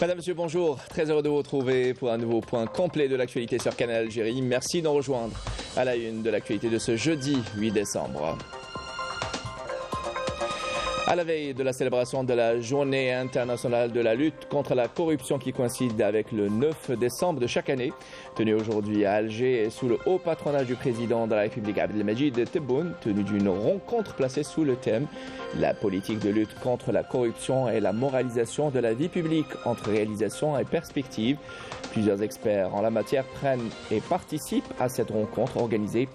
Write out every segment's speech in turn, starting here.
Madame, Monsieur, bonjour. Très heureux de vous retrouver pour un nouveau point complet de l'actualité sur Canal Algérie. Merci de nous rejoindre à la une de l'actualité de ce jeudi 8 décembre. À la veille de la célébration de la Journée internationale de la lutte contre la corruption qui coïncide avec le 9 décembre de chaque année, tenue aujourd'hui à Alger et sous le haut patronage du président de la République Abdelmajid Tebboune, tenue d'une rencontre placée sous le thème « La politique de lutte contre la corruption et la moralisation de la vie publique entre réalisation et perspective ». Plusieurs experts en la matière prennent et participent à cette rencontre organisée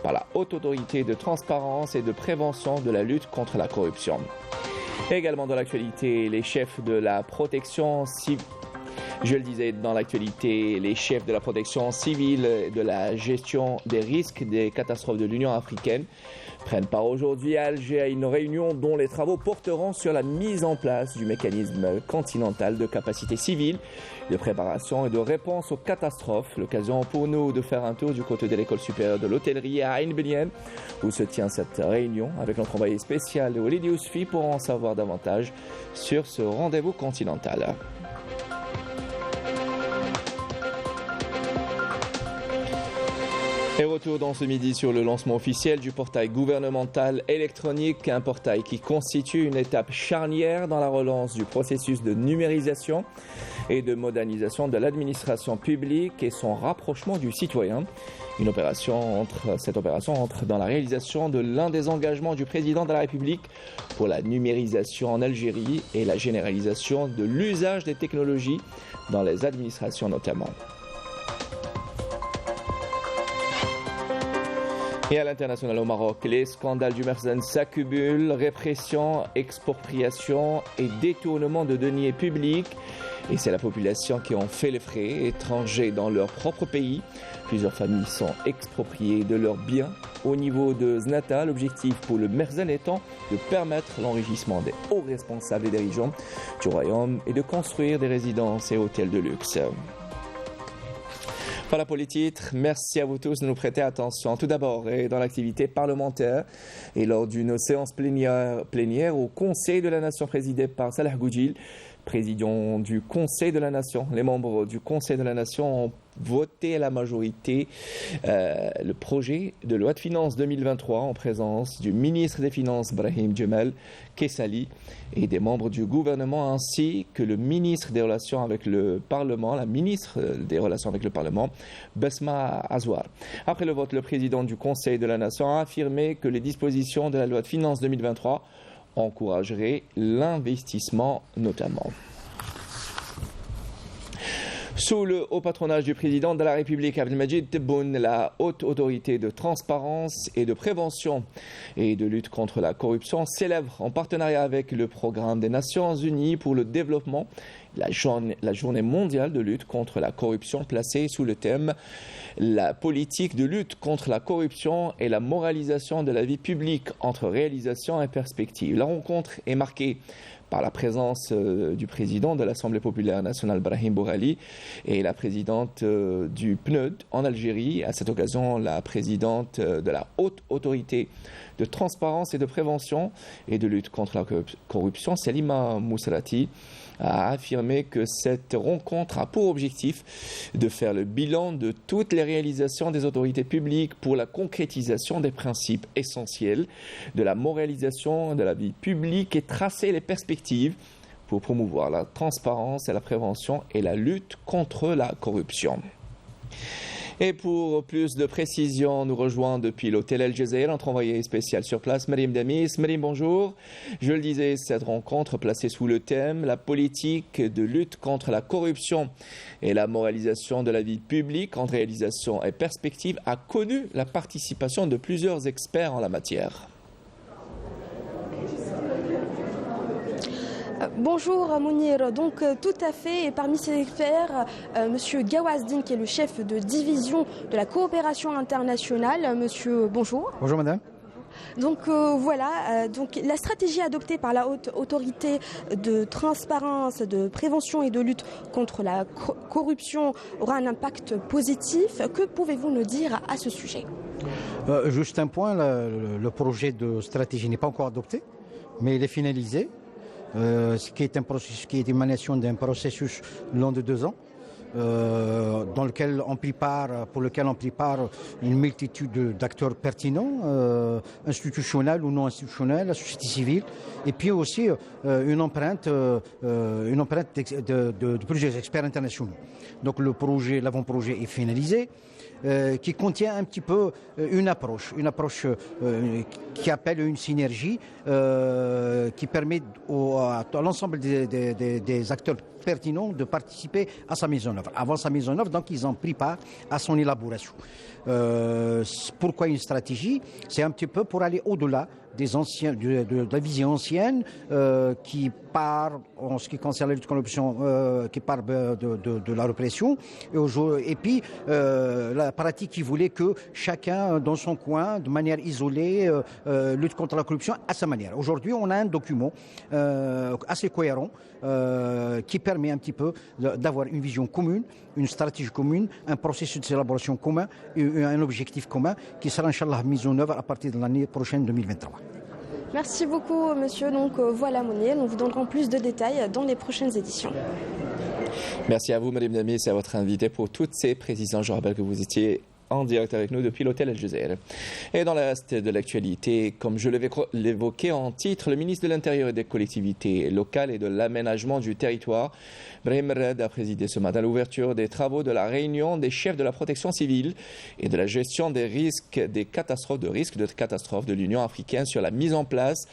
par la Haute Autorité de Transparence et de Prévention de la lutte contre la corruption. Également dans l'actualité, les chefs de la protection civile. Je le disais, dans l'actualité, les chefs de la protection civile et de la gestion des risques des catastrophes de l'Union africaine prennent part aujourd'hui à Alger à une réunion dont les travaux porteront sur la mise en place du mécanisme continental de capacité civile, de préparation et de réponse aux catastrophes. L'occasion pour nous de faire un tour du côté de l'école supérieure de l'hôtellerie à Ain Belian, où se tient cette réunion avec notre envoyé spécial Walid Yousfi pour en savoir davantage sur ce rendez-vous continental. Et retour dans ce midi sur le lancement officiel du portail gouvernemental électronique, un portail qui constitue une étape charnière dans la relance du processus de numérisation et de modernisation de l'administration publique et son rapprochement du citoyen. Cette opération entre dans la réalisation de l'un des engagements du président de la République pour la numérisation en Algérie et la généralisation de l'usage des technologies dans les administrations notamment. Et à l'international au Maroc, les scandales du Mersen s'accumulent, répression, expropriation et détournement de deniers publics. Et c'est la population qui en fait les frais, étrangers dans leur propre pays. Plusieurs familles sont expropriées de leurs biens. Au niveau de Znata, l'objectif pour le Mersen étant de permettre l'enrichissement des hauts responsables et dirigeants du royaume et de construire des résidences et hôtels de luxe. Voilà pour les titres. Merci à vous tous de nous prêter attention. Tout d'abord, dans l'activité parlementaire et lors d'une séance plénière au Conseil de la Nation présidée par Salah Goudjil, président du Conseil de la Nation. Les membres du Conseil de la Nation ont voté à la majorité le projet de loi de finances 2023 en présence du ministre des Finances Brahim Djemal Kessali et des membres du gouvernement ainsi que le ministre des Relations avec le Parlement, la ministre des Relations avec le Parlement, Basma Azouar. Après le vote, le président du Conseil de la Nation a affirmé que les dispositions de la loi de finances 2023 encouragerait l'investissement notamment. Sous le haut patronage du président de la République Abdelmajid Tebboune, la Haute Autorité de Transparence et de Prévention et de lutte contre la corruption célèbre en partenariat avec le Programme des Nations Unies pour le développement la journée mondiale de lutte contre la corruption placée sous le thème « La politique de lutte contre la corruption et la moralisation de la vie publique entre réalisation et perspective ». La rencontre est marquée par la présence du président de l'Assemblée populaire nationale Brahim Bourali et la présidente du PNUD en Algérie. À cette occasion, la présidente de la Haute Autorité de Transparence et de Prévention et de lutte contre la corruption, Salima Mousrati, a affirmé que cette rencontre a pour objectif de faire le bilan de toutes les réalisations des autorités publiques pour la concrétisation des principes essentiels de la moralisation de la vie publique et tracer les perspectives pour promouvoir la transparence et la prévention et la lutte contre la corruption. Et pour plus de précisions, nous rejoint depuis l'hôtel El Jazeera notre envoyé spécial sur place, Marim Damis. Marim, bonjour. Je le disais, cette rencontre placée sous le thème « La politique de lutte contre la corruption et la moralisation de la vie publique entre réalisation et perspective » a connu la participation de plusieurs experts en la matière. Bonjour Mounir, donc tout à fait, et parmi ces experts, Monsieur Gawazdine qui est le chef de division de la coopération internationale. Monsieur, bonjour. Bonjour madame. Donc voilà, donc la stratégie adoptée par la Haute Autorité de Transparence, de Prévention et de lutte contre la corruption aura un impact positif. Que pouvez-vous nous dire à ce sujet? Juste un point, le projet de stratégie n'est pas encore adopté, mais il est finalisé. ce qui est un processus qui est émanation d'un processus long de 2 ans. Pour lequel on prépare une multitude d'acteurs pertinents, institutionnels ou non institutionnels, la société civile, et puis aussi une empreinte de plusieurs experts internationaux. Donc l'avant-projet est finalisé. Qui contient un petit peu une approche qui appelle une synergie qui permet à l'ensemble des acteurs pertinents de participer à sa mise en œuvre. Avant sa mise en œuvre, donc ils ont pris part à son élaboration. Pourquoi une stratégie? C'est un petit peu pour aller au-delà de la vision ancienne qui part, en ce qui concerne la lutte contre la corruption, qui part de la répression, et puis la pratique qui voulait que chacun dans son coin, de manière isolée, lutte contre la corruption à sa manière. Aujourd'hui, on a un document assez cohérent qui permet un petit peu d'avoir une vision commune, une stratégie commune, un processus d'élaboration commun et un objectif commun qui sera, Inch'Allah, mis en œuvre à partir de l'année prochaine 2023. Merci beaucoup, monsieur. Donc voilà, Mounir. Nous vous donnerons plus de détails dans les prochaines éditions. Merci à vous, Madame Nami, et à votre invité pour toutes ces précisions. Je rappelle que vous étiez en direct avec nous depuis l'hôtel El Jazeera. Et dans le reste de l'actualité, comme je l'évoquais en titre, le ministre de l'Intérieur et des collectivités locales et de l'aménagement du territoire, Brahim Red, a présidé ce matin l'ouverture des travaux de la réunion des chefs de la protection civile et de la gestion des risques de catastrophes de l'Union africaine sur la mise en place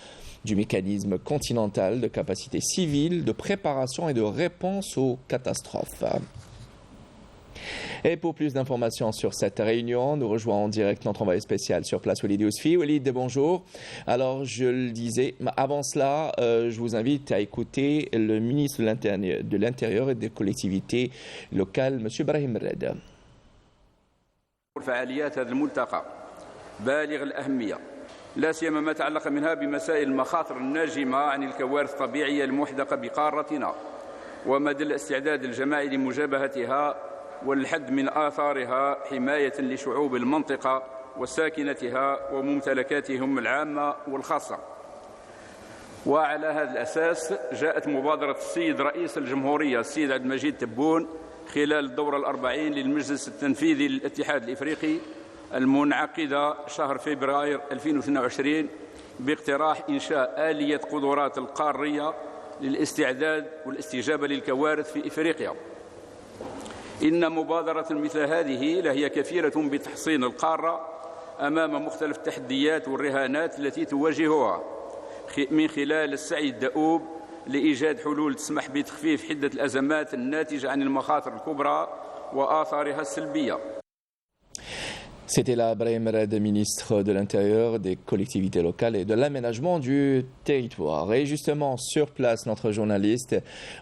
du mécanisme continental de capacité civile, de préparation et de réponse aux catastrophes. Et pour plus d'informations sur cette réunion, nous rejoignons en direct notre envoyé spécial sur place, Walid Yousfi. Walid, bonjour. Alors, je le disais, avant cela, je vous invite à écouter le ministre de l'Intérieur et des collectivités locales, M. Brahim Red. فعاليات هذا الملتقى بالغ الأهمية لا سيما ما تعلق منها بمسائل المخاطر الناجمة عن الكوارث الطبيعية المحدقة بقارتنا ومدى الاستعداد الجماعي لمجابهتها والحد من آثارها حماية لشعوب المنطقة وساكنتها وممتلكاتهم العامة والخاصة. وعلى هذا الأساس جاءت مبادرة السيد رئيس الجمهورية السيد عبد المجيد تبون خلال الدورة ال40 للمجلس التنفيذي للاتحاد الإفريقي المنعقدة شهر فبراير 2022 باقتراح إنشاء آلية قدرات القارية للاستعداد والاستجابة للكوارث في إفريقيا. إن مبادرة مثل هذه لهي كفيلة بتحصين القارة أمام مختلف التحديات والرهانات التي تواجهها من خلال السعي الدؤوب لإيجاد حلول تسمح بتخفيف حدة الأزمات الناتجة عن المخاطر الكبرى وآثارها السلبية. C'était la Brahim Red, ministre de l'Intérieur, des collectivités locales et de l'aménagement du territoire. Et justement, sur place, notre journaliste,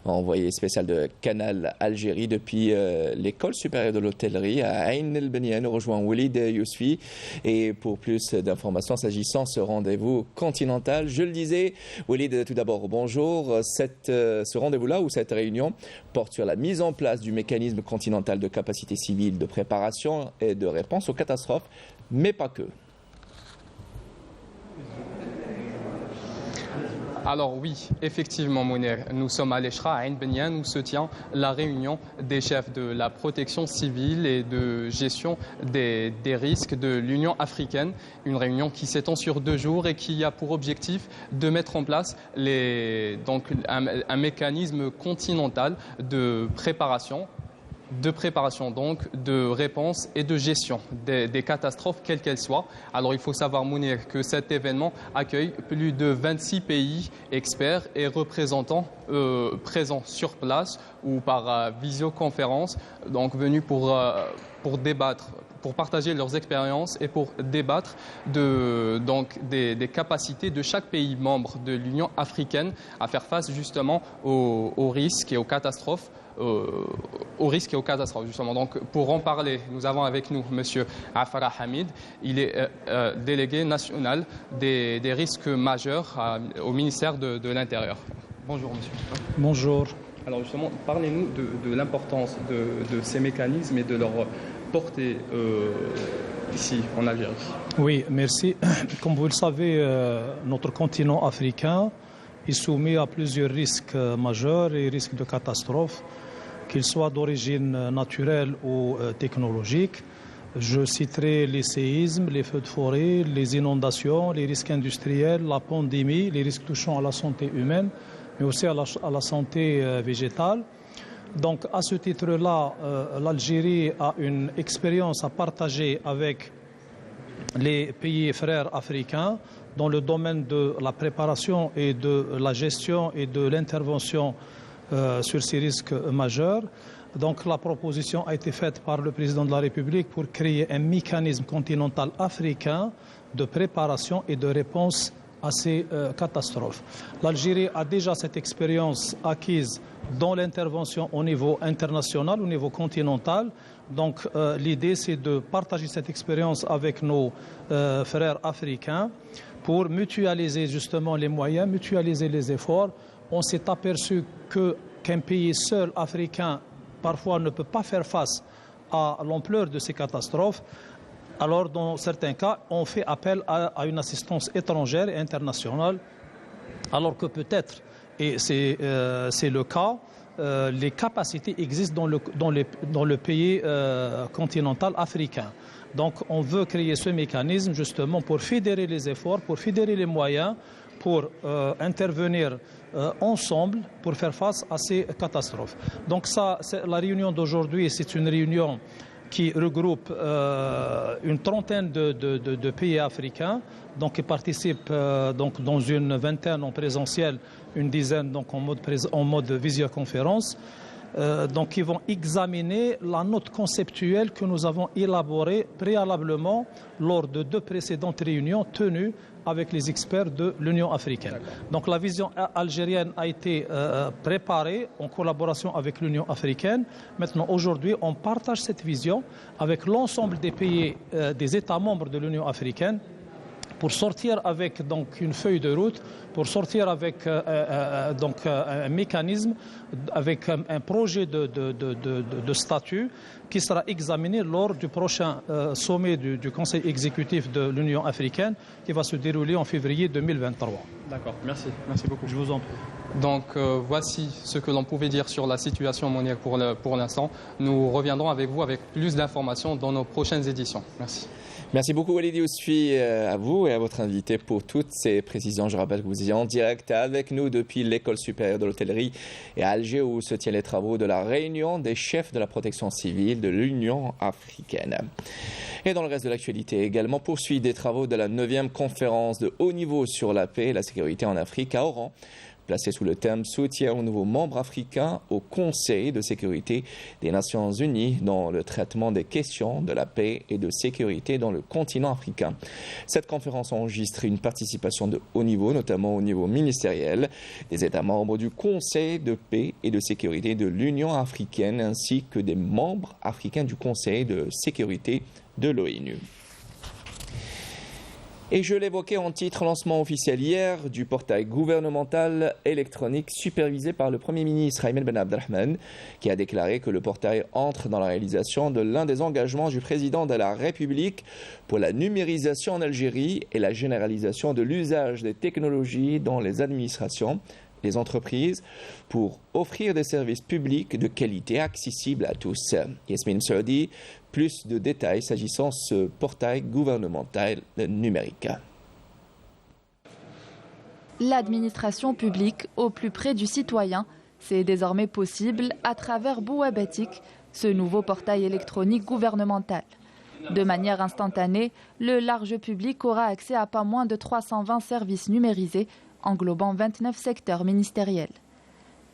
envoyé spécial de Canal Algérie depuis l'école supérieure de l'hôtellerie à Ain El Benyan, rejoint Walid Yousfi. Et pour plus d'informations s'agissant de ce rendez-vous continental, je le disais, Walid, tout d'abord, bonjour. Ce rendez-vous-là, ou cette réunion, porte sur la mise en place du mécanisme continental de capacité civile de préparation et de réponse aux catastrophes, mais pas que. Alors oui, effectivement, Mounir, nous sommes à l'Eshra, à Ain Benyan, où se tient la réunion des chefs de la protection civile et de gestion des risques de l'Union africaine. Une réunion qui s'étend sur 2 jours et qui a pour objectif de mettre en place un mécanisme continental de préparation donc, de réponse et de gestion des catastrophes, quelles qu'elles soient. Alors il faut savoir, Mounir, que cet événement accueille plus de 26 pays experts et représentants présents sur place ou par visioconférence, donc venus pour débattre, pour partager leurs expériences et pour débattre des capacités de chaque pays membre de l'Union africaine à faire face justement aux risques et aux catastrophes. Justement. Donc, pour en parler, nous avons avec nous M. Afara Hamid. Il est délégué national des risques majeurs au ministère de l'Intérieur. Bonjour, monsieur. Bonjour. Alors, justement, parlez-nous de l'importance de ces mécanismes et de leur portée ici, en Algérie. Oui, merci. Comme vous le savez, notre continent africain est soumis à plusieurs risques majeurs et risques de catastrophe, qu'ils soient d'origine naturelle ou technologique. Je citerai les séismes, les feux de forêt, les inondations, les risques industriels, la pandémie, les risques touchant à la santé humaine, mais aussi à la santé végétale. Donc à ce titre-là, l'Algérie a une expérience à partager avec les pays frères africains dans le domaine de la préparation et de la gestion et de l'intervention sur ces risques majeurs. Donc la proposition a été faite par le président de la République pour créer un mécanisme continental africain de préparation et de réponse à ces catastrophes. L'Algérie a déjà cette expérience acquise dans l'intervention au niveau international, au niveau continental. Donc l'idée, c'est de partager cette expérience avec nos frères africains pour mutualiser justement les moyens, mutualiser les efforts. On s'est aperçu qu'un pays seul africain parfois ne peut pas faire face à l'ampleur de ces catastrophes. Alors, dans certains cas, on fait appel à une assistance étrangère et internationale, alors que peut-être, et c'est le cas, les capacités existent dans le pays continental africain. Donc, on veut créer ce mécanisme justement pour fédérer les efforts, pour fédérer les moyens, pour intervenir ensemble pour faire face à ces catastrophes. Donc la réunion d'aujourd'hui, c'est une réunion qui regroupe une trentaine de pays africains, donc qui participent donc dans une vingtaine en présentiel, une dizaine donc en mode visioconférence. Donc qui vont examiner la note conceptuelle que nous avons élaborée préalablement lors de 2 précédentes réunions tenues avec les experts de l'Union africaine. Donc la vision algérienne a été préparée en collaboration avec l'Union africaine. Maintenant, aujourd'hui, on partage cette vision avec l'ensemble des pays, des États membres de l'Union africaine, pour sortir avec donc une feuille de route, pour sortir avec donc un mécanisme, avec un projet de statut qui sera examiné lors du prochain sommet du Conseil exécutif de l'Union africaine qui va se dérouler en février 2023. D'accord, merci beaucoup. Je vous en prie. Donc voici ce que l'on pouvait dire sur la situation monière pour l'instant. Nous reviendrons avec vous avec plus d'informations dans nos prochaines éditions. Merci. Merci beaucoup Walid Yousfi, à vous et à votre invité pour toutes ces précisions. Je rappelle que vous êtes en direct avec nous depuis l'École supérieure de l'hôtellerie et à Alger où se tiennent les travaux de la réunion des chefs de la protection civile de l'Union africaine. Et dans le reste de l'actualité également, poursuite des travaux de la 9e conférence de haut niveau sur la paix et la sécurité en Afrique à Oran, placé sous le thème « Soutien aux nouveaux membres africains au Conseil de sécurité des Nations Unies dans le traitement des questions de la paix et de sécurité dans le continent africain ». Cette conférence enregistre une participation de haut niveau, notamment au niveau ministériel, des États membres du Conseil de paix et de sécurité de l'Union africaine, ainsi que des membres africains du Conseil de sécurité de l'ONU. Et je l'évoquais en titre, lancement officiel hier du portail gouvernemental électronique supervisé par le Premier ministre Ayman Ben Abdelrahman, qui a déclaré que le portail entre dans la réalisation de l'un des engagements du président de la République pour la numérisation en Algérie et la généralisation de l'usage des technologies dans les administrations, les entreprises, pour offrir des services publics de qualité accessibles à tous. Yasmine Saoudi, plus de détails s'agissant de ce portail gouvernemental numérique. L'administration publique au plus près du citoyen, c'est désormais possible à travers Bouabatik, ce nouveau portail électronique gouvernemental. De manière instantanée, le large public aura accès à pas moins de 320 services numérisés, englobant 29 secteurs ministériels.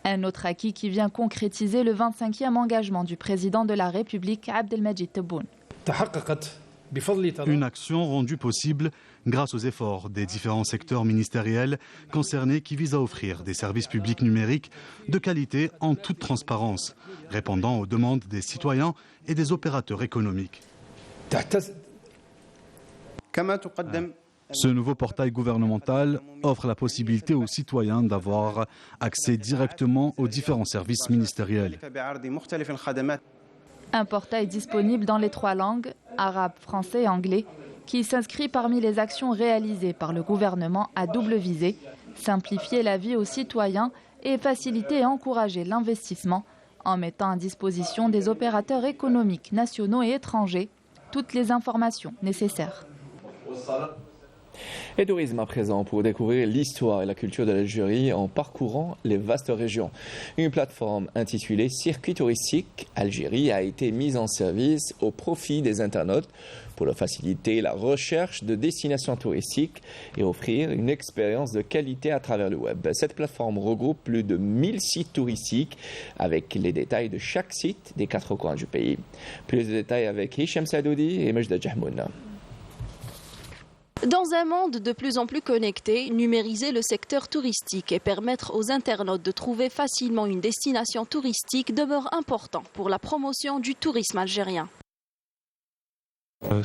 Un autre acquis qui vient concrétiser le 25e engagement du président de la République, Abdelmajid Tebboune. Une action rendue possible grâce aux efforts des différents secteurs ministériels concernés qui visent à offrir des services publics numériques de qualité en toute transparence, répondant aux demandes des citoyens et des opérateurs économiques. Ce nouveau portail gouvernemental offre la possibilité aux citoyens d'avoir accès directement aux différents services ministériels. Un portail disponible dans les 3 langues, arabe, français et anglais, qui s'inscrit parmi les actions réalisées par le gouvernement à double visée, simplifier la vie aux citoyens et faciliter et encourager l'investissement en mettant à disposition des opérateurs économiques nationaux et étrangers toutes les informations nécessaires. Et tourisme à présent pour découvrir l'histoire et la culture de l'Algérie en parcourant les vastes régions. Une plateforme intitulée Circuit touristique Algérie a été mise en service au profit des internautes pour leur faciliter la recherche de destinations touristiques et offrir une expérience de qualité à travers le web. Cette plateforme regroupe plus de 1000 sites touristiques avec les détails de chaque site des 4 coins du pays. Plus de détails avec Hicham Sadoudi et Majda Jahmoun. Dans un monde de plus en plus connecté, numériser le secteur touristique et permettre aux internautes de trouver facilement une destination touristique demeure important pour la promotion du tourisme algérien. Le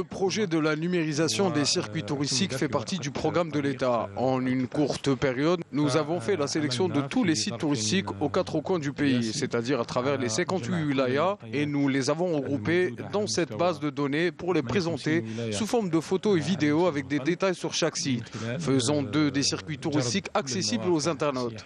projet de la numérisation des circuits touristiques fait partie du programme de l'État. En une courte période, nous avons fait la sélection de tous les sites touristiques aux 4 coins du pays, c'est-à-dire à travers les 58 wilayas, et nous les avons regroupés dans cette base de données pour les présenter sous forme de photos et vidéos avec des détails sur chaque site. Faisons d'eux des circuits touristiques accessibles aux internautes.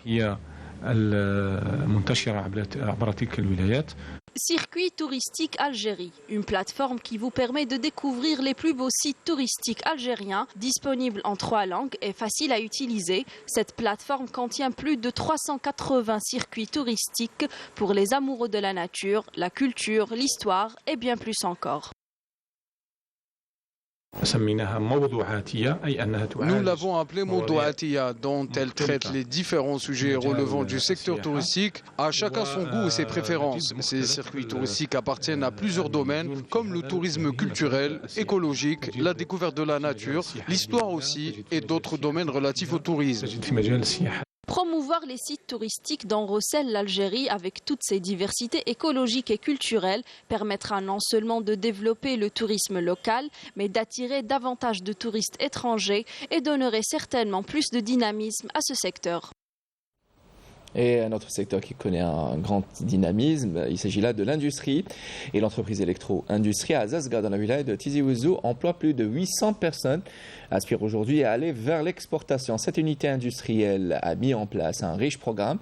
Circuit touristique Algérie, une plateforme qui vous permet de découvrir les plus beaux sites touristiques algériens, disponible en 3 langues et facile à utiliser. Cette plateforme contient plus de 380 circuits touristiques pour les amoureux de la nature, la culture, l'histoire et bien plus encore. Nous l'avons appelée Mawdou'atiya, dont elle traite les différents sujets relevant du secteur touristique, à chacun son goût et ses préférences. Ces circuits touristiques appartiennent à plusieurs domaines, comme le tourisme culturel, écologique, la découverte de la nature, l'histoire aussi, et d'autres domaines relatifs au tourisme. Promouvoir les sites touristiques dont recèle l'Algérie avec toutes ses diversités écologiques et culturelles permettra non seulement de développer le tourisme local, mais d'attirer davantage de touristes étrangers et donnerait certainement plus de dynamisme à ce secteur. Et un autre secteur qui connaît un grand dynamisme, il s'agit là de l'industrie. Et l'entreprise électro-industrie à Zazga, dans la wilaya de Tizi Ouzou, emploie plus de 800 personnes, aspire aujourd'hui à aller vers l'exportation. Cette unité industrielle a mis en place un riche programme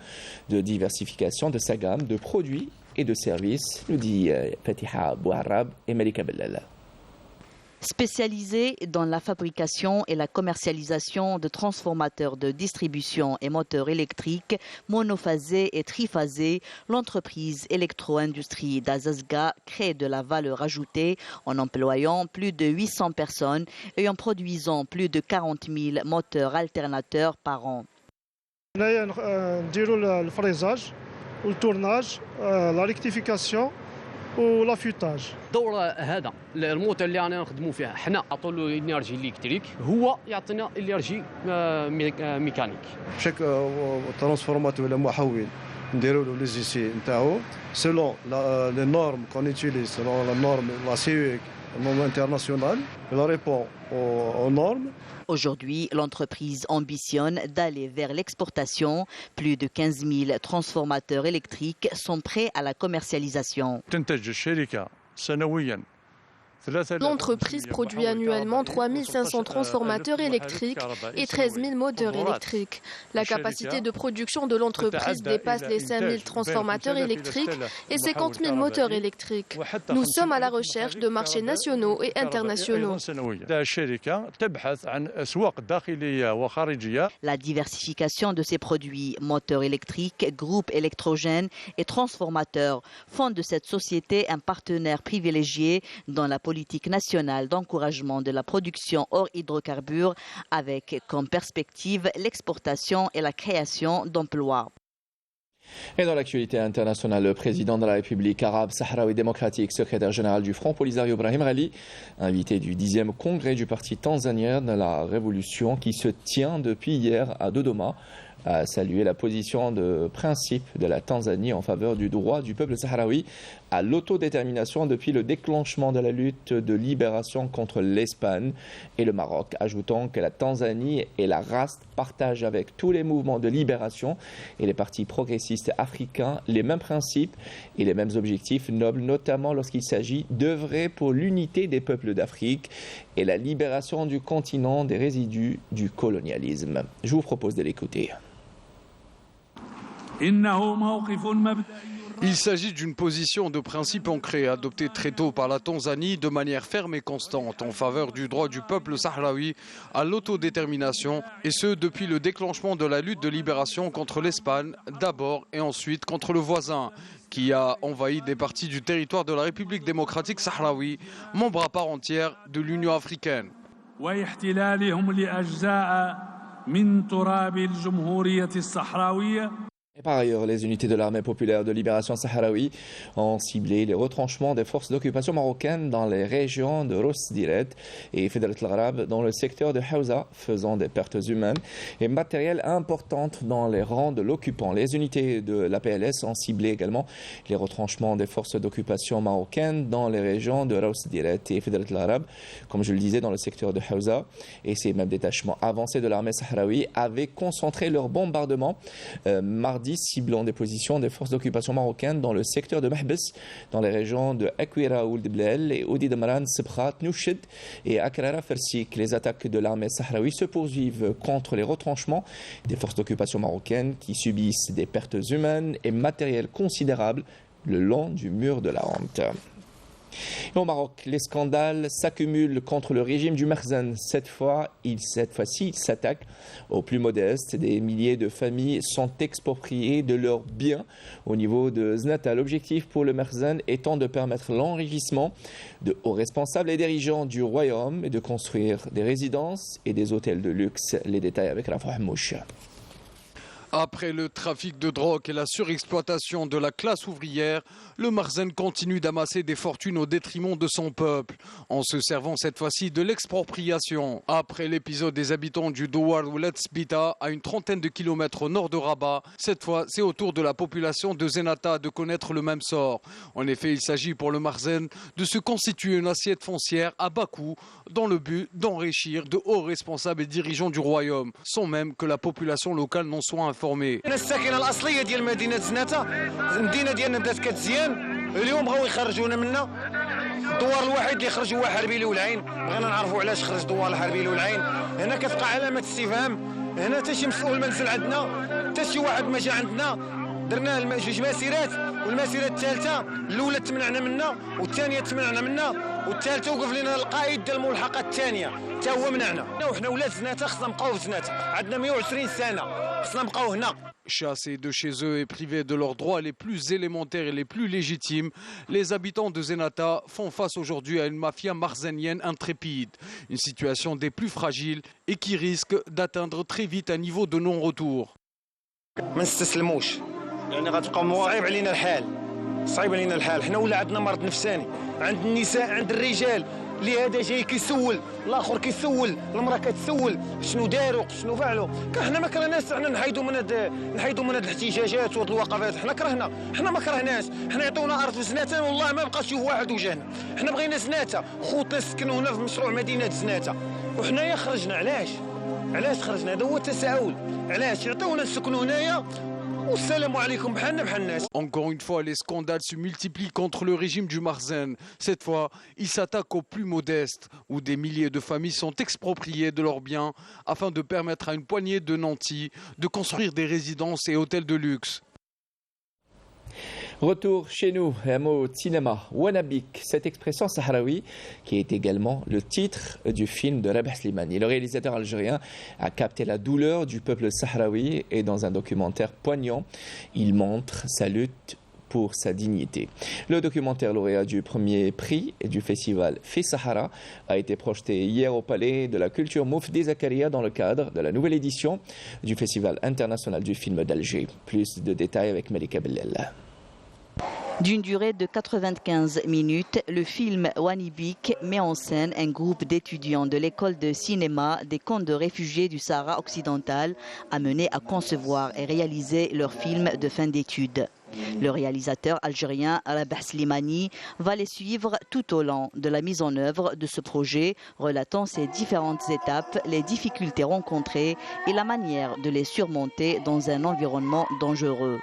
de diversification de sa gamme de produits et de services, nous dit Fatiha Bouharab et Malika Bellala. Spécialisée dans la fabrication et la commercialisation de transformateurs de distribution et moteurs électriques monophasés et triphasés, l'entreprise électro-industrie d'Azazga crée de la valeur ajoutée en employant plus de 800 personnes et en produisant plus de 40 000 moteurs alternateurs par an. Le fraisage, le tournage, la rectification والافيوتاج. الدور هذا الموتور اللي رانا نخدموا فيها حنا عطوا له انرجي الكتريك هو يعطينا انرجي ميكانيك. شاك ترانسفورماتور ولا محول نديروا له لي زيسي نتاعو سيلون لي نورم كون يوتيليز سيلون لا نورم لا سي norme internationale, elle répond aux normes. Aujourd'hui, l'entreprise ambitionne d'aller vers l'exportation. Plus de 15 000 transformateurs électriques sont prêts à la commercialisation. L'entreprise produit annuellement 3 500 transformateurs électriques et 13 000 moteurs électriques. La capacité de production de l'entreprise dépasse les 5 000 transformateurs électriques et 50 000 moteurs électriques. Nous sommes à la recherche de marchés nationaux et internationaux. La diversification de ces produits, moteurs électriques, groupes électrogènes et transformateurs, font de cette société un partenaire privilégié dans la politique nationale d'encouragement de la production hors hydrocarbures avec comme perspective l'exportation et la création d'emplois. Et dans l'actualité internationale, le président de la République arabe sahraoui démocratique, secrétaire général du Front Polisario Brahim Ghali, invité du 10e congrès du parti tanzanien de la Révolution qui se tient depuis hier à Dodoma, a salué la position de principe de la Tanzanie en faveur du droit du peuple sahraoui à l'autodétermination depuis le déclenchement de la lutte de libération contre l'Espagne et le Maroc, ajoutant que la Tanzanie et la RAS partagent avec tous les mouvements de libération et les partis progressistes africains les mêmes principes et les mêmes objectifs nobles, notamment lorsqu'il s'agit d'œuvrer pour l'unité des peuples d'Afrique et la libération du continent des résidus du colonialisme. Je vous propose de l'écouter. Il s'agit d'une position de principe ancrée, adoptée très tôt par la Tanzanie de manière ferme et constante en faveur du droit du peuple sahraoui à l'autodétermination, et ce depuis le déclenchement de la lutte de libération contre l'Espagne d'abord et ensuite contre le voisin, qui a envahi des parties du territoire de la République démocratique sahraoui, membre à part entière de l'Union africaine. Et par ailleurs, les unités de l'armée populaire de libération sahraoui ont ciblé les retranchements des forces d'occupation marocaines dans les régions de Ros Diret et Fedrat al-Gharab dans le secteur de Hawza, faisant des pertes humaines et matérielles importantes dans les rangs de l'occupant. Les unités de l'APLS ont ciblé également les retranchements des forces d'occupation marocaines dans les régions de Ros Diret et Fedrat al-Gharab, comme je le disais, dans le secteur de Hawza. Et ces mêmes détachements avancés de l'armée sahraoui avaient concentré leurs bombardements mardi, ciblant des positions des forces d'occupation marocaines dans le secteur de Mahbes, dans les régions de Akwira Ould Blel et Oudi Damran, Sebrat, Nouchid et Akrara Fersik. Les attaques de l'armée sahraoui se poursuivent contre les retranchements des forces d'occupation marocaines qui subissent des pertes humaines et matérielles considérables le long du mur de la honte. Et au Maroc, les scandales s'accumulent contre le régime du Merzen. Cette fois-ci, il s'attaque aux plus modestes. Des milliers de familles sont expropriées de leurs biens au niveau de Znata. L'objectif pour le Merzen étant de permettre l'enrichissement de hauts responsables et dirigeants du royaume et de construire des résidences et des hôtels de luxe. Les détails avec Rafah Mouch. Après le trafic de drogue et la surexploitation de la classe ouvrière, le Merzen continue d'amasser des fortunes au détriment de son peuple, en se servant cette fois-ci de l'expropriation. Après l'épisode des habitants du Douar Oulet Sbita, à une trentaine de kilomètres au nord de Rabat, cette fois c'est au tour de la population de Zenata de connaître le même sort. En effet, il s'agit pour le Merzen de se constituer une assiette foncière à bas coût dans le but d'enrichir de hauts responsables et dirigeants du royaume, sans même que la population locale n'en soit informée. الساكنه الاصليه ديال مدينه زناتة، المدينه ديالنا بدات كتزيان، اليوم بغاو يخرجونا منا. الدوار الوحيد اللي خرج هو حربيلي والعين، بغينا نعرفوا علاش خرج دوار الحربيلي والعين. هنا كتبقى علامه استفهام، هنا حتى شي مسؤول ما نزل عندنا، حتى شي واحد ما جا عندنا. درنا جوج مسيرات، والمسيره الثالثه الاولى تمنعنا منها والثانيه تمنعنا منها والثالثه وقف لنا القائد ديال الملحقه الثانيه حتى هو منعنا. وحنا ولاد زناتة خصنا نبقاو في زناتة، عندنا 120 سنه خصنا نبقاو هنا. Chassés de chez eux et privés de leurs droits les plus élémentaires et les plus légitimes, les habitants de Zenata font face aujourd'hui à une mafia marzenienne intrépide. Une situation des plus fragiles et qui risque d'atteindre très vite un niveau de non-retour. ما نستسلموش، يعني غتبقى صعيب علينا الحال، صعيب علينا الحال. حنا ولا عندنا مرض نفساني، عند النساء عند الرجال، اللي هذا جاي كيسول، الاخر كيسول، المراه كتسول شنو داروا شنو فعلوا. حنا ما كرهناش، حنا نحيدوا من هاد الاحتجاجات وهاد الوقفات، حنا كرهنا، حنا ما كرهناش، حنا يعطونا ارض في زناتة والله ما بقى شي واحد وجانا. حنا بغينا زناتة، خوتنا سكنوا هنا في مشروع مدينه زناتة وحنايا خرجنا. علاش خرجنا؟ هذا هو التساؤل، علاش يعطيونا نسكنوا هنايا. Encore une fois, les scandales se multiplient contre le régime du Merzen. Cette fois, ils s'attaquent aux plus modestes, où des milliers de familles sont expropriées de leurs biens afin de permettre à une poignée de nantis de construire des résidences et hôtels de luxe. Retour chez nous, un mot de cinéma, Wanabik, cette expression sahraoui qui est également le titre du film de Rabah Slimani. Le réalisateur algérien a capté la douleur du peuple sahraoui et dans un documentaire poignant, il montre sa lutte pour sa dignité. Le documentaire lauréat du premier prix du festival Fi Sahara a été projeté hier au Palais de la Culture Moufdi Zakaria dans le cadre de la nouvelle édition du Festival international du film d'Alger. Plus de détails avec Malika Bellel. D'une durée de 95 minutes, le film Wanibik met en scène un groupe d'étudiants de l'école de cinéma des camps de réfugiés du Sahara occidental amenés à concevoir et réaliser leur film de fin d'études. Le réalisateur algérien Rabah Slimani va les suivre tout au long de la mise en œuvre de ce projet, relatant ses différentes étapes, les difficultés rencontrées et la manière de les surmonter dans un environnement dangereux.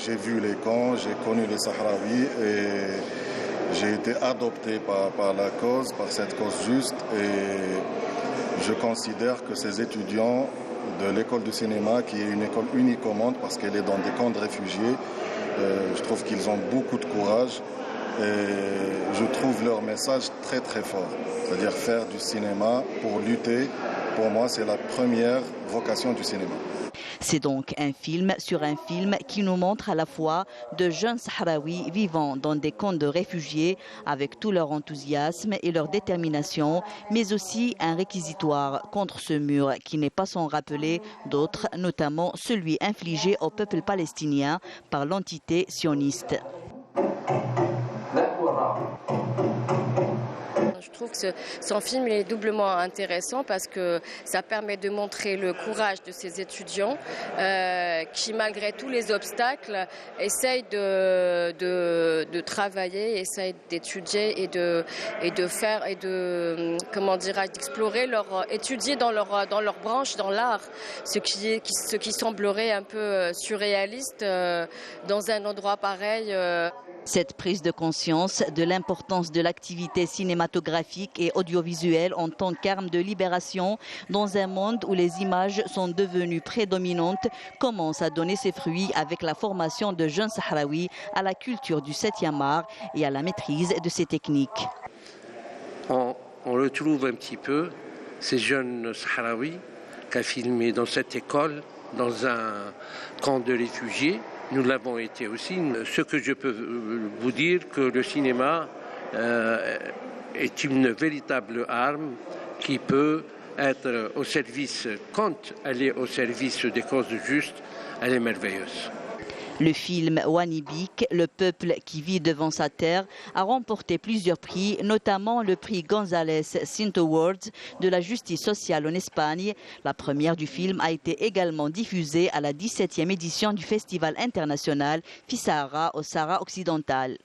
J'ai vu les camps, j'ai connu les Sahraouis et j'ai été adopté par la cause, par cette cause juste, et je considère que ces étudiants de l'école du cinéma, qui est une école unique au monde parce qu'elle est dans des camps de réfugiés, je trouve qu'ils ont beaucoup de courage et je trouve leur message très très fort. C'est-à-dire faire du cinéma pour lutter, pour moi c'est la première vocation du cinéma. C'est donc un film sur un film qui nous montre à la fois de jeunes Sahraouis vivant dans des camps de réfugiés avec tout leur enthousiasme et leur détermination, mais aussi un réquisitoire contre ce mur qui n'est pas sans rappeler d'autres, notamment celui infligé au peuple palestinien par l'entité sioniste. Je trouve que son film est doublement intéressant parce que ça permet de montrer le courage de ces étudiants qui, malgré tous les obstacles, essayent de travailler, essayent d'étudier et de faire et de d'explorer étudier dans leur branche, dans l'art, ce qui semblerait un peu surréaliste dans un endroit pareil. Cette prise de conscience de l'importance de l'activité cinématographique et audiovisuelle en tant qu'arme de libération dans un monde où les images sont devenues prédominantes commence à donner ses fruits avec la formation de jeunes Sahraouis à la culture du 7e art et à la maîtrise de ses techniques. On retrouve un petit peu ces jeunes Sahraouis qui ont filmé dans cette école, dans un camp de réfugiés. Nous l'avons été aussi. Ce que je peux vous dire, que le cinéma est une véritable arme qui peut être au service, quand elle est au service des causes justes, elle est merveilleuse. Le film Wanibik, le peuple qui vit devant sa terre, a remporté plusieurs prix, notamment le prix González Sint Awards de la justice sociale en Espagne. La première du film a été également diffusée à la 17e édition du Festival international Fissahara au Sahara occidental.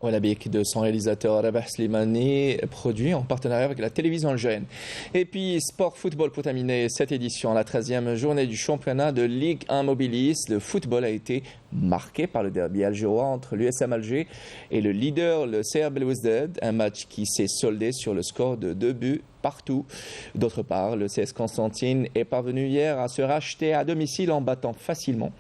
Wanibik de son réalisateur Rabah Slimani, produit en partenariat avec la télévision algérienne. Et puis sport football pour terminer cette édition, la 13e journée du championnat de Ligue 1 Mobilis. Le football a été marqué par le derby algérois entre l'USM Alger et le leader, le CR Belouizdad, un match qui s'est soldé sur le score de 2 buts partout. D'autre part, le CS Constantine est parvenu hier à se racheter à domicile en battant facilement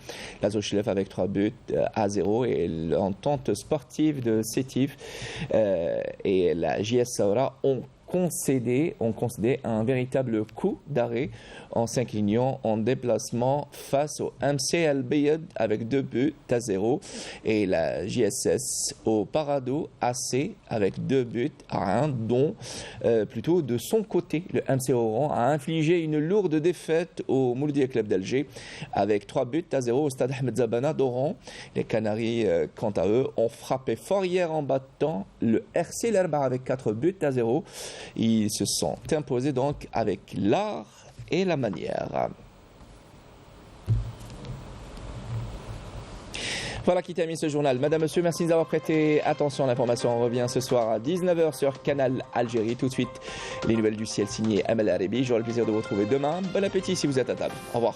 l'Azovshilev avec 3 buts à 0 et l'entente sportive de Sétif et la JS Saoura ont concédé un véritable coup d'arrêt en s'inclinant en déplacement face au MC El Bayed avec 2 buts à 0 et la JSS au Parado AC avec 2 buts à 1, dont plutôt de son côté le MC Oran a infligé une lourde défaite au Mouloudia Club d'Alger avec 3 buts à 0 au stade Ahmed Zabana d'Oran. Les Canaries, quant à eux, ont frappé fort hier en battant le RC Lerba avec 4 buts à 0. Ils se sont imposés donc avec l'art et la manière. Voilà qui termine ce journal. Madame, Monsieur, merci d'avoir prêté attention à l'information. On revient ce soir à 19h sur Canal Algérie. Tout de suite, les nouvelles du ciel signées Amel Arabi. J'aurai le plaisir de vous retrouver demain. Bon appétit si vous êtes à table. Au revoir.